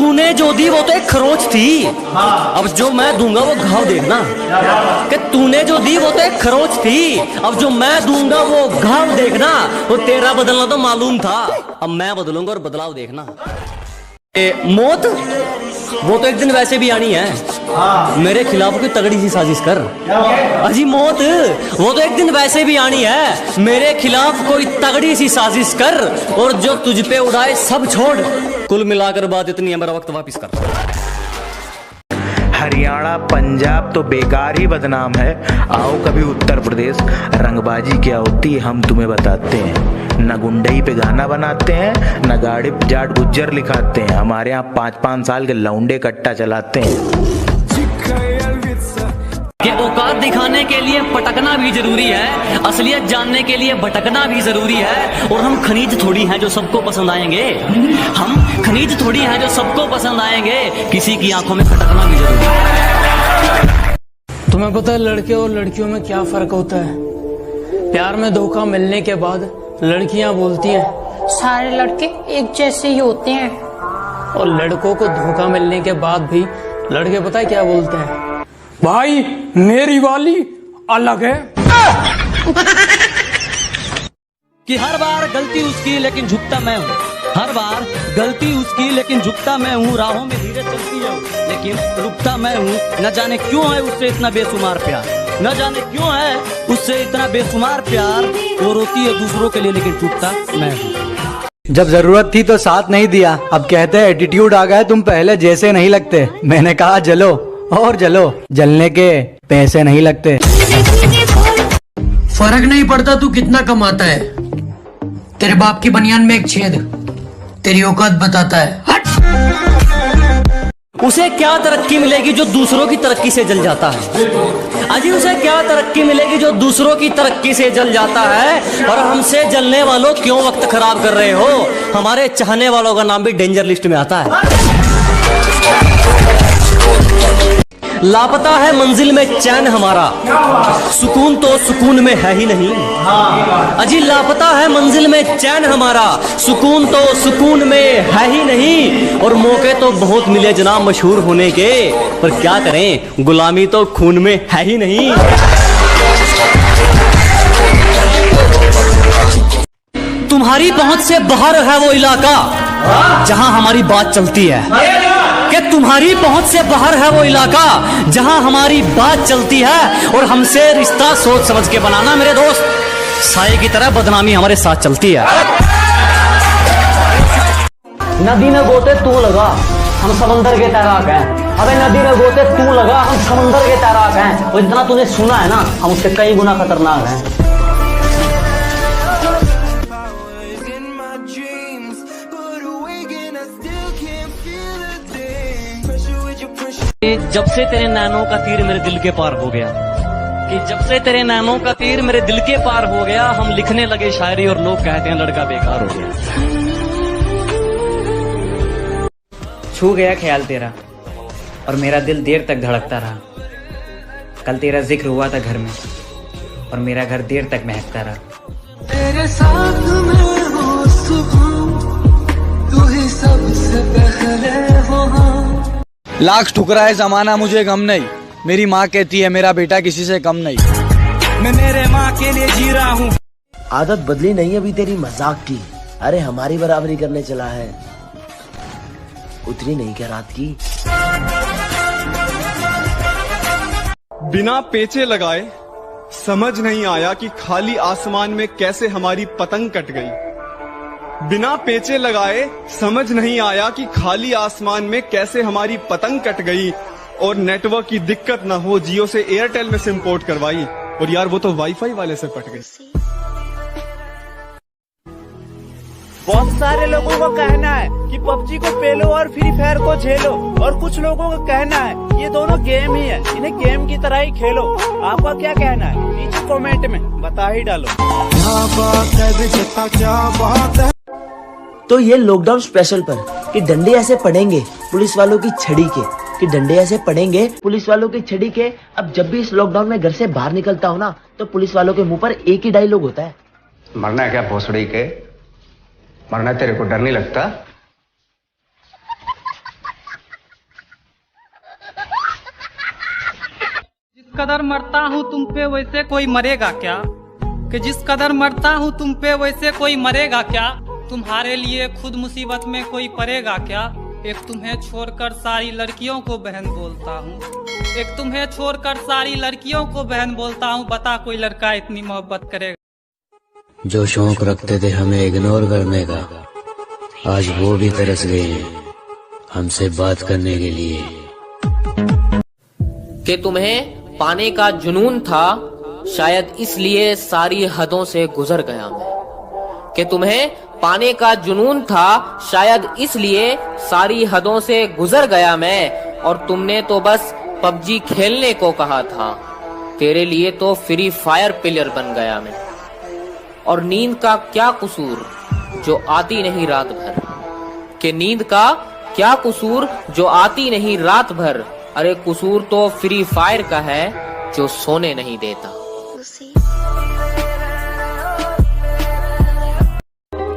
तूने जो दी वो तो एक खरोच थी, अब जो मैं दूंगा वो घाव देखना। कि तूने जो दी वो तो एक खरोच थी, अब जो मैं दूंगा वो घाव देखना। वो तेरा बदलना तो मालूम था, अब मैं बदलूंगा और बदलाव देखना। मौत वो तो एक दिन वैसे भी आनी है, मेरे खिलाफ कोई तगड़ी सी साजिश कर। अजी मौत वो तो एक दिन वैसे भी आनी है, मेरे खिलाफ कोई तगड़ी सी साजिश कर, और जो तुझ पे उड़ाए सब छोड़। कुल मिलाकर बात इतनी है, मेरा वक्त वापिस कर। हरियाणा पंजाब तो बेकार ही बदनाम है, आओ कभी उत्तर प्रदेश, रंगबाजी क्या होती है हम तुम्हें बताते हैं। न गुंडई पे गाना बनाते हैं, न गाड़ी जाट गुज्जर लिखाते हैं, हमारे यहाँ 5-5 साल के लौंडे कट्टा चलाते हैं। कि औकात दिखाने के लिए पटकना भी जरूरी है, असलियत जानने के लिए भटकना भी जरूरी है। और हम खनीज थोड़ी हैं जो सबको पसंद आएंगे, हम खनीज थोड़ी हैं जो सबको पसंद आएंगे, किसी की आंखों में खटकना भी जरूरी है। तुम्हें पता है लड़के और लड़कियों में क्या फर्क होता है? प्यार में धोखा मिलने के बाद लड़कियां बोलती हैं सारे लड़के एक जैसे ही होते हैं, और लड़कों को धोखा मिलने के बाद भी लड़के पता है क्या बोलते हैं? भाई मेरी वाली अलग है। कि हर बार गलती उसकी लेकिन झुकता मैं हूँ, हर बार गलती उसकी लेकिन झुकता मैं हूँ। राहों में धीरे चलती है लेकिन रुकता मैं हूँ। न जाने क्यों है उससे इतना बेशुमार प्यार, न जाने क्यों है उससे इतना बेशुमार प्यार। वो रोती है दूसरों के लिए लेकिन टूटता मैं हूँ। जब जरूरत थी तो साथ नहीं दिया, अब कहते हैं एटीट्यूड आ गया, तुम पहले जैसे नहीं लगते। मैंने कहा जलो और जलो, जलने के पैसे नहीं लगते। फर्क नहीं पड़ता तू कितना कमाता है, तेरे बाप की बनियान में एक छेद तेरी औकात बताता है। हट! उसे क्या तरक्की मिलेगी जो दूसरों की तरक्की से जल जाता है? अजी उसे क्या तरक्की मिलेगी जो दूसरों की तरक्की से जल जाता है? और हमसे जलने वालों क्यों वक्त खराब कर रहे हो? हमारे चाहने वालों का नाम भी डेंजर लिस्ट में आता है। लापता है मंजिल में चैन हमारा, सुकून तो सुकून में है ही नहीं। अजी लापता है मंजिल में चैन हमारा, सुकून तो सुकून में है ही नहीं। और मौके तो बहुत मिले जनाब मशहूर होने के, पर क्या करें गुलामी तो खून में है ही नहीं। तुम्हारी पहुंच से बाहर है वो इलाका जहां हमारी बात चलती है, कि तुम्हारी पहुंच से बाहर है वो इलाका जहां हमारी बात चलती है। और हमसे रिश्ता सोच समझ के बनाना मेरे दोस्त, साए की तरह बदनामी हमारे साथ चलती है। नदी में गोते तू लगा, हम समंदर के तैराक हैं। अबे नदी में गोते तू लगा, हम समंदर के तैराक हैं। और जितना तूने सुना है ना, हम उससे कई गुना खतरनाक हैं। जब से तेरे नैनों का तीर मेरे दिल के पार हो गया, कि जब से तेरे नैनों का तीर मेरे दिल के पार हो गया, हम लिखने लगे शायरी और लोग कहते हैं लड़का बेकार हो गया। छू गया ख्याल तेरा और मेरा दिल देर तक धड़कता रहा। कल तेरा जिक्र हुआ था घर में और मेरा घर देर तक महकता रहा। तेरे साथ में हो सुकून, तू ही सबसे पहले हो। लाख ठुकराए जमाना मुझे गम नहीं, मेरी माँ कहती है मेरा बेटा किसी से कम नहीं। मैं मेरे माँ के लिए जी रहा हूँ। आदत बदली नहीं अभी तेरी मजाक की, अरे हमारी बराबरी करने चला है, उतरी नहीं क्या रात की? बिना पेचे लगाए समझ नहीं आया कि खाली आसमान में कैसे हमारी पतंग कट गई। बिना पेचे लगाए समझ नहीं आया कि खाली आसमान में कैसे हमारी पतंग कट गई। और नेटवर्क की दिक्कत ना हो, जियो से एयरटेल में सिम पोर्ट करवाई, और यार वो तो वाईफाई वाले से पट गई। बहुत सारे लोगों को कहना है कि पबजी को पेलो और फ्री फायर को झेलो, और कुछ लोगों का कहना है ये दोनों गेम ही है, इन्हें गेम की तरह ही खेलो। आपका क्या कहना है? नीचे कमेंट में बता ही डालो। क्या बात है, क्या बात है। तो ये लॉकडाउन स्पेशल पर कि डंडे ऐसे पड़ेंगे पुलिस वालों की छड़ी के, कि डंडे ऐसे पड़ेंगे पुलिस वालों की छड़ी के। अब जब भी इस लॉकडाउन में घर से बाहर निकलता हूँ ना, तो पुलिस वालों के मुंह पर एक ही डायलॉग होता है, मरना है क्या भोसड़ी के, मरना तेरे को डर नहीं लगता? कदर मरता हूँ तुम पे वैसे कोई मरेगा क्या, कि जिस कदर मरता हूँ तुम पे वैसे कोई मरेगा क्या, तुम्हारे लिए खुद मुसीबत में कोई पड़ेगा क्या। एक तुम्हें छोड़कर सारी लड़कियों को बहन बोलता हूँ, एक तुम्हें छोड़कर सारी लड़कियों को बहन बोलता हूँ, बता कोई लड़का इतनी मोहब्बत करेगा। जो शौक रखते थे हमें इग्नोर करने का, आज वो भी तरस गए हैं हमसे बात करने के लिए। कि तुम्हें पाने का जुनून था, शायद इसलिए सारी हदों से गुजर गया मैं। कि तुम्हें पाने का जुनून था, शायद इसलिए सारी हदों से गुजर गया मैं। और तुमने तो बस पबजी खेलने को कहा था, तेरे लिए तो फ्री फायर प्लेयर बन गया मैं। और नींद का क्या कसूर जो आती नहीं रात भर, कि नींद का क्या कसूर जो आती नहीं रात भर। अरे कसूर तो फ्री फायर का है जो सोने नहीं देता।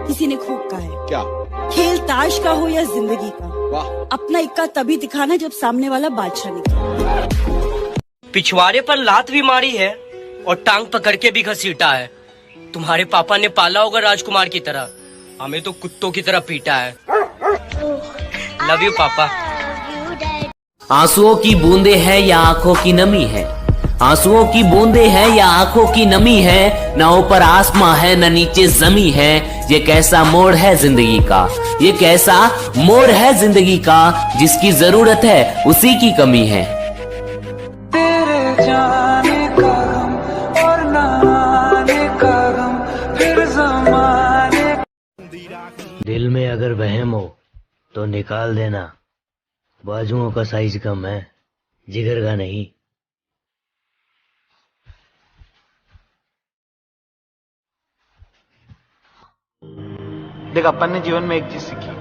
किसी ने खूब कहा है, क्या खेल ताश का हो या जिंदगी का, वाह, अपना इक्का तभी दिखाना जब सामने वाला बादशाह निकले। पिछवाड़े पर लात भी मारी है और टांग पकड़ के भी घसीटा है। तुम्हारे पापा ने पाला होगा राजकुमार की तरह, हमें तो कुत्तों की तरह पीटा है। लव यू पापा। आंसुओं की बूंदे हैं या आंखों की नमी है, आंसुओं की बूंदे हैं या आंखों की नमी है, न ऊपर आसमां है न नीचे जमी है। ये कैसा मोड़ है जिंदगी का, ये कैसा मोड़ है जिंदगी का, जिसकी जरूरत है उसी की कमी है। तेरे जाने का गम और न आने का गम, फिर ज़माने। दिल में अगर वहम हो तो निकाल देना, बाजुओं का साइज कम है जिगर का नहीं। देख, अपन ने जीवन में एक चीज सीखी,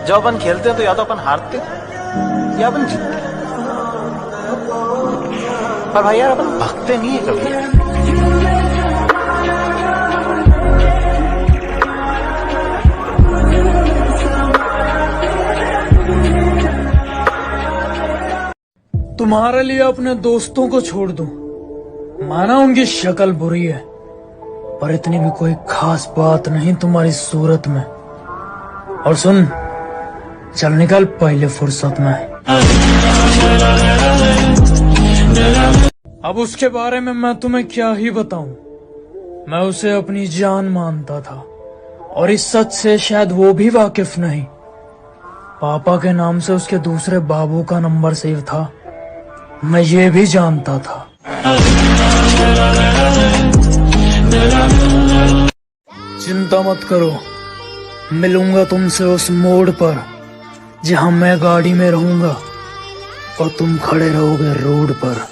जब अपन खेलते हैं तो या तो अपन हारते हैं या अपन जीतते हैं, पर भाई यार अपन भागते नहीं है कभी। तुम्हारे लिए अपने दोस्तों को छोड़ दूं, माना उनकी शक्ल बुरी है, पर इतनी भी कोई खास बात नहीं तुम्हारी सूरत में। और सुन, चल निकल पहले फुर्सत में। अब उसके बारे में मैं तुम्हें क्या ही बताऊं, मैं उसे अपनी जान मानता था और इस सच से शायद वो भी वाकिफ नहीं। पापा के नाम से उसके दूसरे बाबू का नंबर सेव था, मैं ये भी जानता था। चिंता मत करो, मिलूंगा तुमसे उस मोड़ पर जहां मैं गाड़ी में रहूंगा और तुम खड़े रहोगे रोड पर।